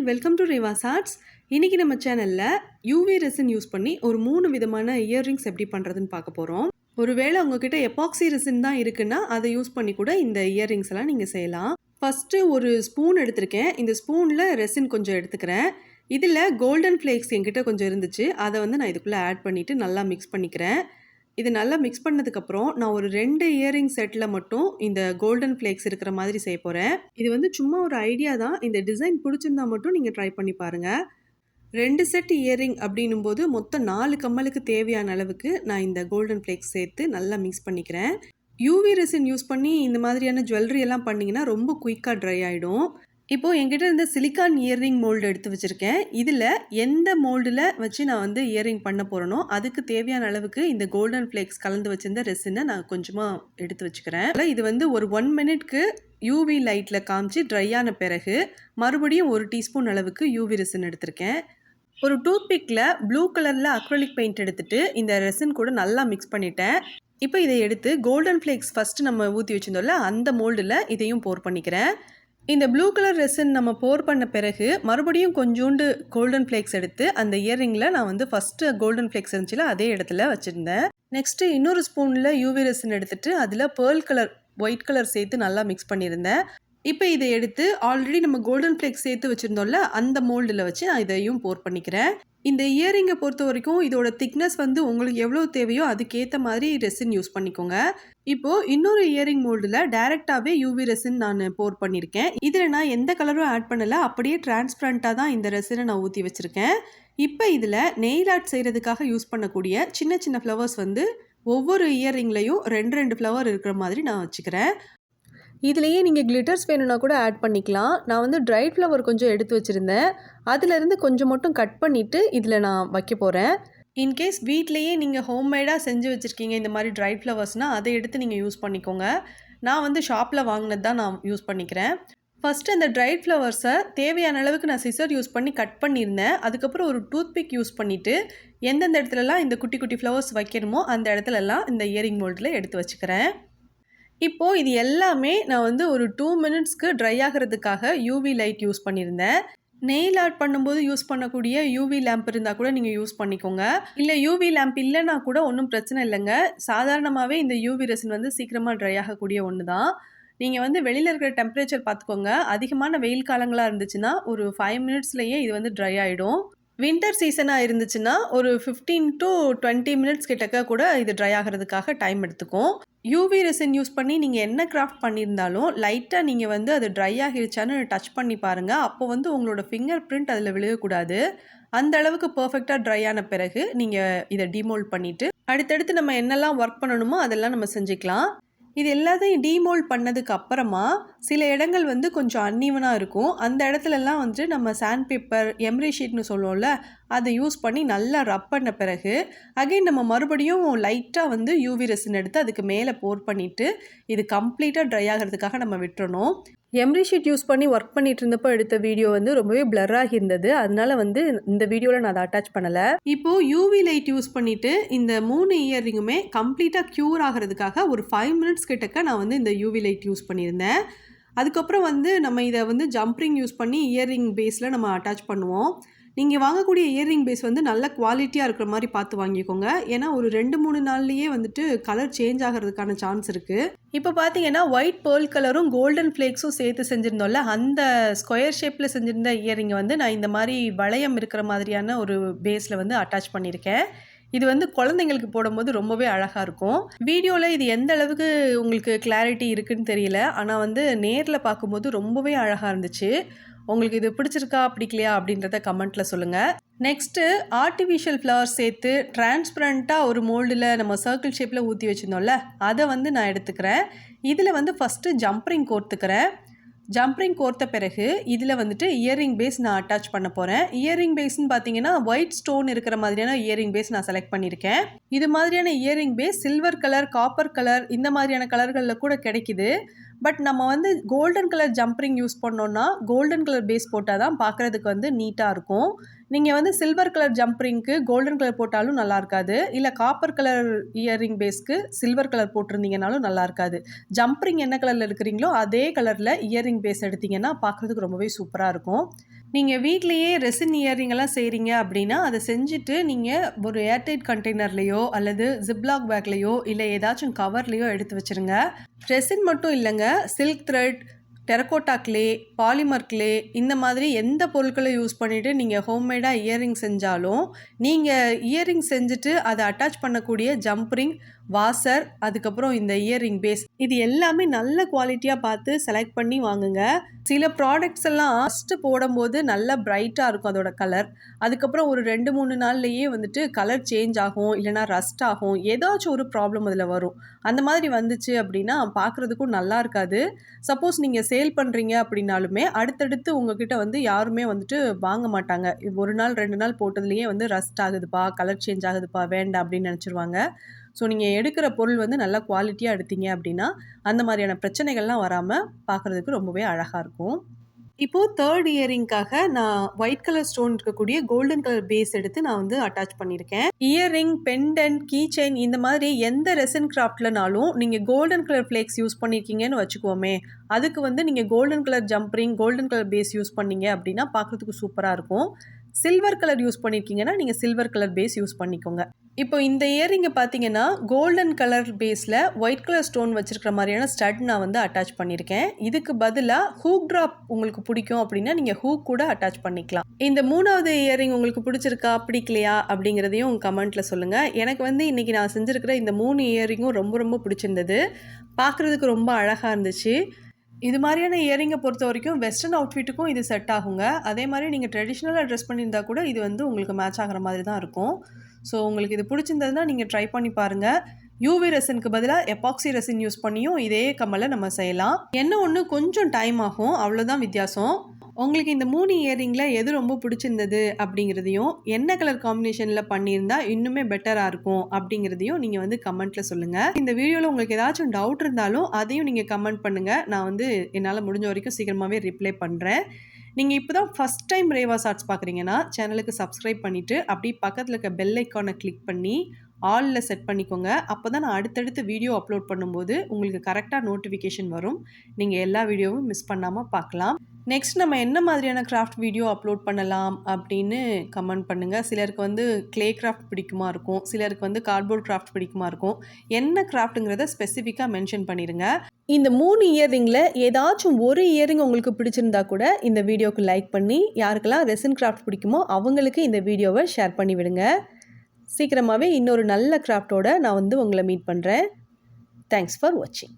Welcome to REVA'S arts. இன்னைக்கு நம்ம சேனல்ல யூவி ரெசின் யூஸ் பண்ணி ஒரு 3 விதமான இயர்ரிங்ஸ் எப்படி பண்றதுன்னு பார்க்க போறோம். ஒருவேளை உங்ககிட்ட எபாக்சி ரெசின் தான் இருக்குன்னா அதை யூஸ் பண்ணி கூட இந்த இயர்ரிங்ஸ் எல்லாம் நீங்க செய்யலாம். ஃபர்ஸ்ட் ஒரு ஸ்பூன் எடுத்திருக்கேன். இந்த ஸ்பூன்ல ரெசின் கொஞ்சம் எடுத்துக்கிறேன். இதுல கோல்டன் ஃப்ளேக்ஸ் என்கிட்ட கொஞ்சம் இருந்துச்சு. அதை வந்து நான் இதுக்குள்ள ஆட் பண்ணிட்டு நல்லா மிக்ஸ் பண்ணிக்கிறேன். இது நல்லா மிக்ஸ் பண்ணதுக்கப்புறம் நான் ஒரு 2 இயரிங் செட்டில் மட்டும் இந்த கோல்டன் ஃப்ளேக்ஸ் இருக்கிற மாதிரி செய்ய போகிறேன். இது வந்து சும்மா ஒரு ஐடியா தான். இந்த டிசைன் பிடிச்சிருந்தா மட்டும் நீங்கள் ட்ரை பண்ணி பாருங்கள். 2 செட் இயரிங் அப்படின்னும் போது மொத்தம் 4 கம்மலுக்கு தேவையான அளவுக்கு நான் இந்த கோல்டன் ஃப்ளேக்ஸ் சேர்த்து நல்லா மிக்ஸ் பண்ணிக்கிறேன். யூவி ரெசின் யூஸ் பண்ணி இந்த மாதிரியான ஜுவல்லரி எல்லாம் பண்ணிங்கன்னா ரொம்ப குயிக்காக ட்ரை ஆகிடும். இப்போது என்கிட்ட இருந்த சிலிக்கான் இயர்ரிங் மோல்டு எடுத்து வச்சுருக்கேன். இதில் எந்த மோல்டில் வச்சு நான் வந்து இயரிங் பண்ண போகிறேனோ அதுக்கு தேவையான அளவுக்கு இந்த கோல்டன் ஃப்ளேக்ஸ் கலந்து வச்சுருந்த ரெசினை நான் கொஞ்சமாக எடுத்து வச்சுக்கிறேன். இது வந்து ஒரு 1 மினிட்க்கு யூவி லைட்டில் காமிச்சு ட்ரை ஆன பிறகு மறுபடியும் 1 டீஸ்பூன் அளவுக்கு யூவி ரெசின் எடுத்திருக்கேன். ஒரு டூத் பிக்கில் ப்ளூ கலரில் அக்ரிலிக் பெயிண்ட் எடுத்துகிட்டு இந்த ரெசின் கூட நல்லா மிக்ஸ் பண்ணிட்டேன். இப்போ இதை எடுத்து கோல்டன் ஃப்ளேக்ஸ் ஃபஸ்ட்டு நம்ம ஊற்றி வச்சுருந்தோம்ல அந்த மோல்டில் இதையும் போர் பண்ணிக்கிறேன். இந்த ப்ளூ கலர் ரெசின் நம்ம போர் பண்ண பிறகு மறுபடியும் கொஞ்சோண்டு கோல்டன் ஃப்ளேக்ஸ் எடுத்து அந்த இயரிங்கில் நான் வந்து ஃபஸ்ட்டு கோல்டன் ஃப்ளேக்ஸ் இருந்துச்சுல அதே இடத்துல வச்சுருந்தேன். நெக்ஸ்ட்டு இன்னொரு ஸ்பூனில் யூவி ரெசின் எடுத்துகிட்டு அதில் பேர்ல் கலர் ஒயிட் கலர் சேர்த்து நல்லா மிக்ஸ் பண்ணியிருந்தேன். இப்போ இதை எடுத்து ஆல்ரெடி நம்ம கோல்டன் ஃப்ளேக்ஸ் சேர்த்து வச்சுருந்தோம்ல அந்த மோல்டில் வச்சு நான் இதையும் போர் பண்ணிக்கிறேன். இந்த இயரிங்கை பொறுத்த வரைக்கும் இதோட திக்னஸ் வந்து உங்களுக்கு எவ்வளோ தேவையோ அதுக்கேற்ற மாதிரி ரெசின் யூஸ் பண்ணிக்கோங்க. இப்போது இன்னொரு இயரிங் மோல்டில் டைரெக்டாகவே யூவி ரெசின் நான் போர் பண்ணியிருக்கேன். இதில் நான் எந்த கலரும் ஆட் பண்ணலை, அப்படியே டிரான்ஸ்பரண்ட்டாக தான் இந்த ரெசினை நான் ஊற்றி வச்சுருக்கேன். இப்போ இதில் நெயில் ஆர்ட் செய்கிறதுக்காக யூஸ் பண்ணக்கூடிய சின்ன சின்ன ஃப்ளவர்ஸ் வந்து ஒவ்வொரு இயரிங்லையும் 2 ஃப்ளவர் இருக்கிற மாதிரி நான் வச்சுக்கிறேன். இதுலேயே நீங்கள் கிளிட்டர்ஸ் வேணும்னா கூட ஆட் பண்ணிக்கலாம். நான் வந்து ட்ரைட் ஃப்ளவர் கொஞ்சம் எடுத்து வச்சுருந்தேன். அதிலேருந்து கொஞ்சம் மட்டும் கட் பண்ணிவிட்டு இதில் நான் வைக்க போகிறேன். இன்கேஸ் வீட்லேயே நீங்கள் ஹோம்மேடாக செஞ்சு வச்சுருக்கீங்க இந்த மாதிரி ட்ரைட் ஃப்ளவர்ஸ்னால் அதை எடுத்து நீங்கள் யூஸ் பண்ணிக்கோங்க. நான் வந்து ஷாப்பில் வாங்கினது தான் நான் யூஸ் பண்ணிக்கிறேன். ஃபஸ்ட்டு அந்த ட்ரைட் ஃப்ளவர்ஸை தேவையான அளவுக்கு நான் சிசர் யூஸ் பண்ணி கட் பண்ணியிருந்தேன். அதுக்கப்புறம் ஒரு டூத் பிக் யூஸ் பண்ணிவிட்டு எந்தெந்த இடத்துலலாம் இந்த குட்டி குட்டி ஃப்ளவர்ஸ் வைக்கணுமோ அந்த இடத்துலலாம் இந்த இயரிங் மோல்டில் எடுத்து வச்சுக்கிறேன். இப்போது இது எல்லாமே நான் வந்து ஒரு 2 மினிட்ஸ்க்கு ட்ரை ஆகிறதுக்காக யூவி லைட் யூஸ் பண்ணியிருந்தேன். நெயில் ஆர்ட் பண்ணும்போது யூஸ் பண்ணக்கூடிய யூவி லேம்ப் இருந்தால் கூட நீங்கள் யூஸ் பண்ணிக்கோங்க. இல்லை யூவி லேம்ப் இல்லைன்னா கூட ஒன்றும் பிரச்சனை இல்லைங்க. சாதாரணமாகவே இந்த யூவி ரெசின் வந்து சீக்கிரமாக ட்ரை ஆகக்கூடிய ஒன்று தான். நீங்கள் வந்து வெளியில் இருக்கிற டெம்பரேச்சர் பார்த்துக்கோங்க. அதிகமான வெயில் காலங்களாக இருந்துச்சுன்னா ஒரு 5 மினிட்ஸ்லேயே இது வந்து ட்ரை ஆகிடும். வின்டர் சீசனாக இருந்துச்சுன்னா ஒரு 15 to 20 மினிட்ஸ் கிட்டக்க கூட இது ட்ரை ஆகிறதுக்காக டைம் எடுத்துக்கும். யூவி ரெசின் யூஸ் பண்ணி நீங்கள் என்ன கிராஃப்ட் பண்ணியிருந்தாலும் லைட்டாக நீங்கள் வந்து அது ட்ரை ஆகிருச்சான்னு டச் பண்ணி பாருங்கள். அப்போ வந்து உங்களோட ஃபிங்கர் பிரிண்ட் அதில் விழுகக்கூடாது. அந்த அளவுக்கு பர்ஃபெக்டாக ட்ரை ஆன பிறகு நீங்கள் இதை டிமோல்ட் பண்ணிவிட்டு அடுத்தடுத்து நம்ம என்னெல்லாம் ஒர்க் பண்ணணுமோ அதெல்லாம் நம்ம செஞ்சுக்கலாம். இது எல்லாத்தையும் டீமோல்ட் பண்ணதுக்கு அப்புறமா சில இடங்கள் வந்து கொஞ்சம் அன்ஈவனாக இருக்கும். அந்த இடத்துலலாம் வந்து நம்ம சாண்ட் பேப்பர் எம்ரி ஷீட்னு சொல்லுவோம்ல அதை யூஸ் பண்ணி நல்லா ரப் பண்ண பிறகு அகைன் நம்ம மறுபடியும் லைட்டாக வந்து யூவி ரெசின் எடுத்து அதுக்கு மேலே போர் பண்ணிவிட்டு இது கம்ப்ளீட்டாக ட்ரை ஆகிறதுக்காக நம்ம விட்டுறணும். எம்ரி ஷீட் யூஸ் பண்ணி ஒர்க் பண்ணிட்டு இருந்தப்போ எடுத்த வீடியோ வந்து ரொம்பவே பிளராகி இருந்தது. அதனால வந்து இந்த வீடியோவில் நான் அதை அட்டாச் பண்ணலை. இப்போது யூவி லைட் யூஸ் பண்ணிவிட்டு இந்த 3 இயரிங்குமே கம்ப்ளீட்டாக க்யூர் ஆகிறதுக்காக ஒரு 5 மினிட்ஸ் கிட்டக்க நான் வந்து இந்த யூவி லைட் யூஸ் பண்ணியிருந்தேன். அதுக்கப்புறம் வந்து நம்ம இதை வந்து ஜம்ப்ரிங் யூஸ் பண்ணி இயரிங் பேஸில் நம்ம அட்டாச் பண்ணுவோம். நீங்கள் வாங்கக்கூடிய இயரிங் பேஸ் வந்து நல்ல குவாலிட்டியாக இருக்கிற மாதிரி பார்த்து வாங்கிக்கோங்க. ஏன்னா ஒரு 2-3 நாள்லேயே வந்துட்டு கலர் சேஞ்ச் ஆகிறதுக்கான சான்ஸ் இருக்குது. இப்போ பார்த்தீங்கன்னா ஒயிட் பேர்ல் கலரும் கோல்டன் ஃப்ளேக்ஸும் சேர்த்து செஞ்சுருந்தோம்ல அந்த ஸ்கொயர் ஷேப்பில் செஞ்சுருந்த இயரிங்கை வந்து நான் இந்த மாதிரி வளையம் இருக்கிற மாதிரியான ஒரு பேஸில் வந்து அட்டாச் பண்ணியிருக்கேன். இது வந்து குழந்தைங்களுக்கு போடும்போது ரொம்பவே அழகாக இருக்கும். வீடியோவில் இது எந்த அளவுக்கு உங்களுக்கு கிளாரிட்டி இருக்குன்னு தெரியல. ஆனால் வந்து நேரில் பார்க்கும்போது ரொம்பவே அழகாக இருந்துச்சு. உங்களுக்கு இது பிடிச்சிருக்கா பிடிக்கலையா அப்படின்றத கமெண்ட்டில் சொல்லுங்கள். நெக்ஸ்ட்டு ஆர்டிஃபிஷியல் ஃப்ளவர்ஸ் சேர்த்து டிரான்ஸ்பரண்ட்டாக ஒரு மோல்டில் நம்ம சர்க்கிள் ஷேப்பில் ஊற்றி வச்சுருந்தோம்ல அதை வந்து நான் எடுத்துக்கிறேன். இதில் வந்து ஃபஸ்ட்டு ஜம்ப்ரிங் கோர்த்துக்கிறேன். ஜம்ப்ரிங் கோர்த்த பிறகு இதில் வந்துட்டு இயரிங் பேஸ் நான் அட்டாச் பண்ண போகிறேன். இயரிங் பேஸ்ன்னு பார்த்தீங்கன்னா ஒயிட் ஸ்டோன் இருக்கிற மாதிரியான இயரிங் பேஸ் நான் செலக்ட் பண்ணியிருக்கேன். இது மாதிரியான earring base silver colour, copper colour இந்த மாதிரியான கலர்களில் கூட கிடைக்குது. பட் நம்ம வந்து கோல்டன் கலர் ஜம்ப்ரிங் யூஸ் பண்ணோன்னா கோல்டன் கலர் பேஸ் போட்டால் தான் பார்க்குறதுக்கு வந்து நீட்டாக இருக்கும். நீங்கள் வந்து சில்வர் கலர் ஜம்ப்ரிங்க்கு கோல்டன் கலர் போட்டாலும் நல்லா இருக்காது. இல்லை காப்பர் கலர் இயரிங் பேஸ்க்கு சில்வர் கலர் போட்டிருந்தீங்கனாலும் நல்லா இருக்காது. ஜம்ப்ரிங் என்ன கலரில் இருக்கிறீங்களோ அதே கலரில் இயரிங் பேஸ் எடுத்திங்கன்னா பார்க்குறதுக்கு ரொம்பவே சூப்பராக இருக்கும். நீங்கள் வீட்டிலேயே ரெசின் இயரிங்கெல்லாம் செய்கிறீங்க அப்படின்னா அதை செஞ்சுட்டு நீங்கள் ஒரு ஏர்டைட் கண்டெய்னர்லேயோ அல்லது ஜிப்லாக் பேக்லேயோ இல்லை ஏதாச்சும் கவர்லேயோ எடுத்து வச்சுருங்க. ரெசின் மட்டும் இல்லைங்க, silk thread, terracotta clay, polymer clay இந்த மாதிரி எந்த பொருட்களை யூஸ் பண்ணிவிட்டு நீங்கள் ஹோம்மேடாக இயரிங் செஞ்சாலும் நீங்கள் இயரிங் செஞ்சுட்டு அதை அட்டாச் பண்ணக்கூடிய ஜம்ப்ரிங், வாசர், அதுக்கப்புறம் இந்த இயரிங் பேஸ் இது எல்லாமே நல்ல குவாலிட்டியாக பார்த்து செலக்ட் பண்ணி வாங்குங்க. சில ப்ராடக்ட்ஸ் எல்லாம் ஃபஸ்ட்டு போடும்போது நல்லா பிரைட்டாக இருக்கும் அதோட கலர். அதுக்கப்புறம் ஒரு 2-3 நாள்லேயே வந்துட்டு கலர் சேஞ்ச் ஆகும், இல்லைனா ரஸ்ட் ஆகும், ஏதாச்சும் ஒரு ப்ராப்ளம் அதில் வரும். அந்த மாதிரி வந்துச்சு அப்படின்னா பார்க்குறதுக்கும் நல்லா இருக்காது. சப்போஸ் நீங்கள் சேல் பண்ணுறீங்க அப்படின்னாலுமே அடுத்தடுத்து உங்ககிட்ட வந்து யாருமே வந்துட்டு வாங்க மாட்டாங்க. 1 நாள் 2 நாள் போட்டதுலேயே வந்து ரஸ்ட் ஆகுதுப்பா, கலர் சேஞ்ச் ஆகுதுப்பா, வேண்டாம் அப்படின்னு நினச்சிருவாங்க. ஸோ நீங்கள் எடுக்கிற பொருள் வந்து நல்லா குவாலிட்டியாக எடுத்தீங்க அப்படின்னா அந்த மாதிரியான பிரச்சனைகள்லாம் வராமல் பார்க்குறதுக்கு ரொம்பவே அழகாக இருக்கும். இப்போது 3rd இயரிங்காக நான் ஒயிட் கலர் ஸ்டோன் இருக்கக்கூடிய கோல்டன் கலர் பேஸ் எடுத்து நான் வந்து அட்டாச் பண்ணியிருக்கேன். இயரிங், பெண்டன்ட், கீ செயின் இந்த மாதிரி எந்த ரெசின் கிராஃப்ட்லனாலும் நீங்கள் கோல்டன் கலர் ஃப்ளேக்ஸ் யூஸ் பண்ணியிருக்கீங்கன்னு வச்சுக்கோமே, அதுக்கு வந்து நீங்கள் golden colour jump ring, golden colour base use பண்ணீங்க அப்படின்னா பார்க்குறதுக்கு சூப்பராக இருக்கும். சில்வர் கலர் யூஸ் பண்ணியிருக்கீங்கன்னா நீங்கள் சில்வர் கலர் பேஸ் யூஸ் பண்ணிக்கோங்க. இப்போ இந்த இயரிங்கை பார்த்தீங்கன்னா கோல்டன் கலர் பேஸில் ஒயிட் கலர் ஸ்டோன் வச்சுருக்கிற மாதிரியான ஸ்டட் நான் வந்து அட்டாச் பண்ணியிருக்கேன். இதுக்கு பதிலாக ஹூக் ட்ராப் உங்களுக்கு பிடிக்கும் அப்படின்னா நீங்கள் ஹூக் கூட அட்டாச் பண்ணிக்கலாம். இந்த 3வது இயரிங் உங்களுக்கு பிடிச்சிருக்கா, பிடிக்கலையா அப்படிங்கிறதையும் கமெண்ட்டில் சொல்லுங்கள். எனக்கு வந்து இன்றைக்கி நான் செஞ்சுருக்கிற இந்த 3 இயரிங்கும் ரொம்ப ரொம்ப பிடிச்சிருந்தது. பார்க்குறதுக்கு ரொம்ப அழகாக இருந்துச்சு. இது மாதிரியான இயரிங்கை பொறுத்த வரைக்கும் வெஸ்டர்ன் அவுட்ஃபிட்டுக்கும் இது செட் ஆகுங்க. அதே மாதிரி நீங்கள் ட்ரெடிஷ்னலாக ட்ரெஸ் பண்ணியிருந்தா கூட இது வந்து உங்களுக்கு மேட்ச் ஆகிற மாதிரி தான் இருக்கும். ஸோ உங்களுக்கு இது பிடிச்சிருந்ததுன்னா நீங்கள் ட்ரை பண்ணி பாருங்கள். யூவி ரெசினுக்கு பதிலாக எபாக்சி ரெசின் யூஸ் பண்ணியும் இதே கம்மலை நம்ம செய்யலாம். என்ன ஒன்று கொஞ்சம் டைம் ஆகும், அவ்வளோதான் வித்தியாசம். உங்களுக்கு இந்த 3 இயரிங்கில் எது ரொம்ப பிடிச்சிருந்தது அப்படிங்கிறதையும், என்ன கலர் காம்பினேஷனில் பண்ணியிருந்தா இன்னுமே பெட்டராக இருக்கும் அப்படிங்கிறதையும் நீங்கள் வந்து கமெண்ட்டில் சொல்லுங்கள். இந்த வீடியோவில் உங்களுக்கு ஏதாச்சும் டவுட் இருந்தாலும் அதையும் நீங்கள் கமெண்ட் பண்ணுங்கள். நான் வந்து என்னால் முடிஞ்ச வரைக்கும் சீக்கிரமாகவே ரிப்ளை பண்ணுறேன். நீங்கள் இப்போ தான் ஃபஸ்ட் டைம் ரேவாஸ் ஆர்ட்ஸ் பார்க்குறீங்கன்னா சேனலுக்கு சப்ஸ்கிரைப் பண்ணிவிட்டு அப்படியே பக்கத்தில் இருக்க பெல் ஐக்கானை கிளிக் பண்ணி ஆலில் செட் பண்ணிக்கோங்க. அப்போ தான் நான் அடுத்தடுத்து வீடியோ அப்லோட் பண்ணும்போது உங்களுக்கு கரெக்டாக நோட்டிஃபிகேஷன் வரும். நீங்கள் எல்லா வீடியோவும் மிஸ் பண்ணாமல் பார்க்கலாம். நெக்ஸ்ட் நம்ம என்ன மாதிரியான கிராஃப்ட் வீடியோ அப்லோட் பண்ணலாம் அப்படின்னு கமெண்ட் பண்ணுங்கள். சிலருக்கு வந்து க்ளே கிராஃப்ட் பிடிக்குமா இருக்கும், சிலருக்கு வந்து கார்ட்போர்ட் கிராஃப்ட் பிடிக்குமா இருக்கும். என்ன கிராஃப்ட்டுங்கிறத ஸ்பெசிஃபிக்காக மென்ஷன் பண்ணிடுங்க. இந்த 3 இயரிங்கில் ஏதாச்சும் ஒரு இயரிங் உங்களுக்கு பிடிச்சிருந்தா கூட இந்த வீடியோவுக்கு லைக் பண்ணி யாருக்கெல்லாம் ரெசின் கிராஃப்ட் பிடிக்குமோ அவங்களுக்கு இந்த வீடியோவை ஷேர் பண்ணி விடுங்க. சீக்கிரமாகவே இன்னொரு நல்ல கிராஃப்டோட நான் வந்து உங்களை மீட் பண்ணுறேன். தேங்க்ஸ் ஃபார் வாட்சிங்.